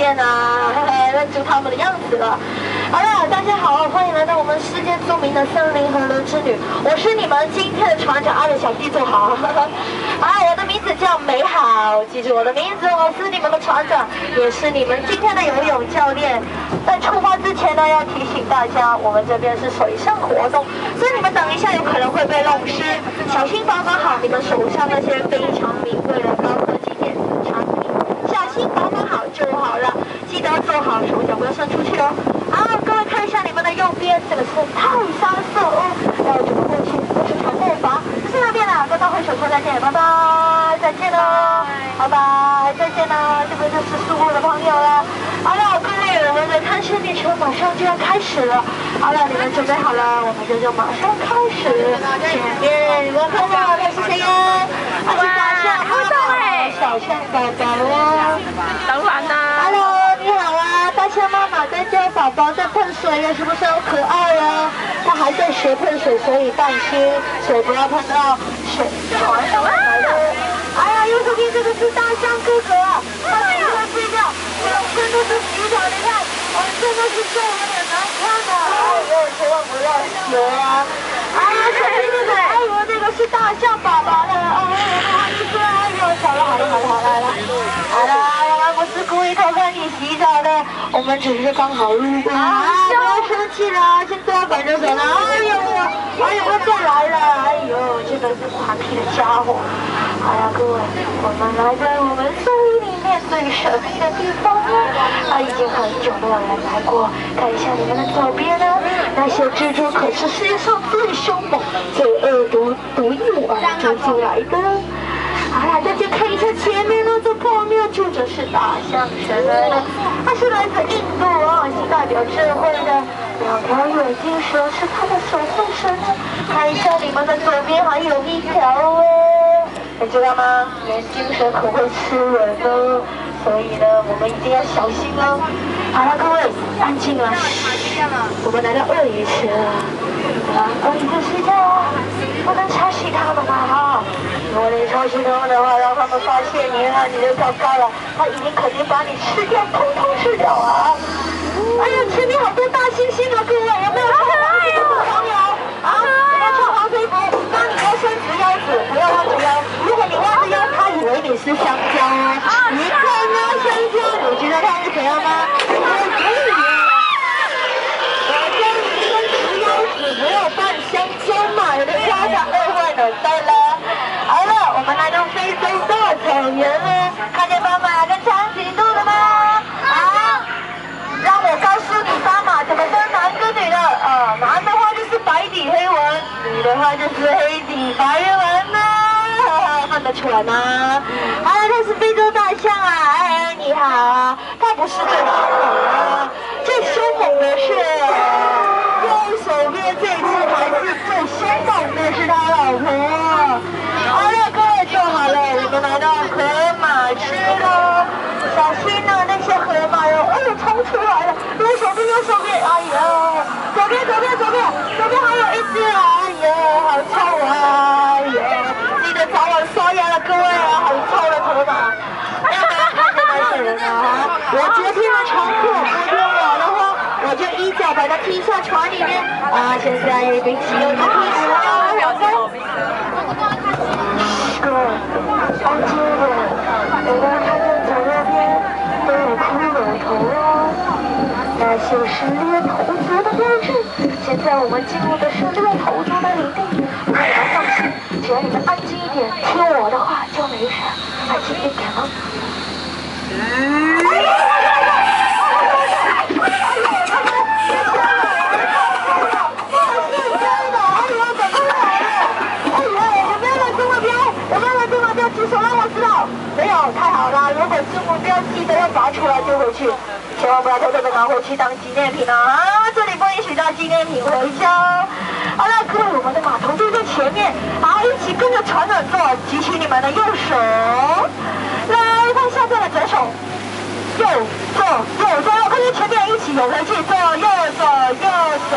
现啊，认出他们的样子了。好了，大家好，欢迎来到我们世界著名的森林河流之旅。我是你们今天的船长阿伟小弟，坐好。我的名字叫美好，记住我的名字，我是你们的船长，也是你们今天的游泳教练。在出发之前呢，要提醒大家，我们这边是水上活动，所以你们等一下有可能会被弄湿，小心保管好你们手上那些非常名贵的高科技电子产品，小心保管好就好了。记得坐好，手脚不要伸出去哦。好，各位看一下你们的右边，这个是泰山社屋，要怎么过去？这是船内房，就是那边了。跟大挥手说再见，拜拜，再见喽，拜拜，再见喽。这边就是宿务的朋友了。好了，各位，我们的探险列车马上就要开始了。好了，你们准备好了，我们就马上开始。前面你们看到那是谁呀？他是大象妈妈，小象宝宝哦。当然啦。Hello， 你好啊，大象妈妈在教宝宝在喷水呀，是不是好可爱啊？他还在学喷水，所以担心水不要喷到水船上来了。哎呀，右手边这个是大象哥哥啊，他一直在睡觉，两边都是洗澡，你看，真的是瘦有点难看的。哎呦，千万不要学啊！哎呀，小弟弟们，哎呦，这个是大象宝宝的，哎呦，哎呦，好了，我们不是故意偷看你洗澡的，我们只是刚好路过。不要生气了，先坐板就走了。哎呦，再来了，哎呦，真的是顽皮的家伙。好呀，各位，我们来在我们森林里面最神秘的地方了。已经很久没有人来过，看一下你们的左边呢，那些蜘蛛可是世界上最凶猛、最恶毒、独一无二的蜘蛛来的。好了，大家看一下前面那座破庙，住着是大象神呢，它是来自印度哦，是代表智慧的。两条眼镜蛇是它的守护神呢。看一下你们的左边还有一条哦，你知道吗？眼镜蛇可会吃人哦，所以呢，我们一定要小心哦。好了，各位，安静了。我们来到鳄鱼池了。鳄鱼在睡觉啊，不能吵醒他们啊！如果你吵醒他们的话，让他们发现你了，你就糟糕了。他一定肯定把你吃掉，统统吃掉啊！哎呀，前面好多大猩猩啊，各位有没有看到这个黄牛啊？有没有穿黄飞服？当你要伸直腰子，不要弯着腰。如果你弯着腰，他以为你是香蕉哦。你看啊，香蕉，你知道它是怎样吗？没有扮香蕉嘛，有的夸他饿坏脑袋了。好了，我们来到非洲大草原了，看见斑马跟长颈鹿了吗？让我告诉你斑马怎么分男跟女的。男的话就是白底黑纹，女的话就是黑底白纹呢。看得出来吗？它是非洲大象啊，哎，你好啊，它不是最凶猛啊，最凶猛的是。右手边这只才是最凶猛的，是他老婆。好了，各位坐好了，我们来到河马区了。小心啊，那些河马哟，冲出来了！右手边，哎呦，左边还有一只啊，哎呦，好臭啊！哎呦，记得早晚刷牙了，各位啊，好臭的河马。要不要看见那些人啊？我昨天的常客，昨天我的话。我就一脚把它踢下船里面啊！现在已经只有一匹蛇了。各位，安静一点，有没有看见左右边都有骷髅头哦？那就是猎头族的标志。现在我们进入的是猎头族的领地，你们放心，只要你们安静一点，听我的话就没事。安静一点哦。没有，太好了！如果是目标，记得要拔出来丢回去，千万不要偷偷的拿回去当纪念品啊！这里不允许当纪念品回家哦。好了，各位，我们的码头就在前面，好，一起跟着船长走，举起你们的右手，来看下面的左手，右左，看见前面一起游回去，左右左。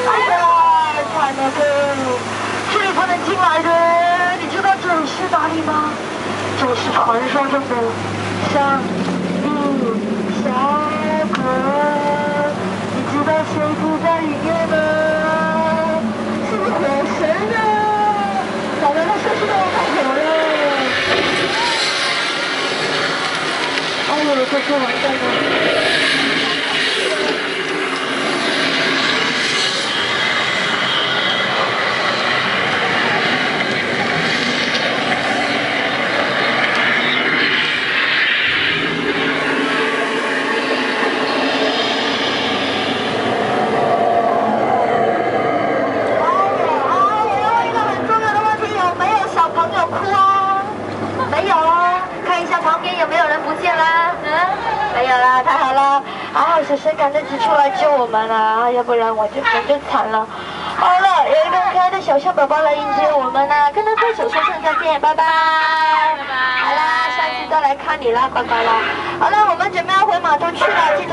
哎呀，看那个，这里不能进来的。你知道这里是哪里吗？这是传说中的香蜜小哥，你知道谁住在里面吗？是火神啊！老娘他生气到我跑火了。哎呦，这完蛋了！谁赶得及出来救我们啊？要不然我就惨了。好了，有一个可爱的小象宝宝来迎接我们啦，跟他挥手说声再见，拜拜。拜拜。好啦，下次再来看你啦，拜拜啦。好了，我们准备要回码头去了，记得。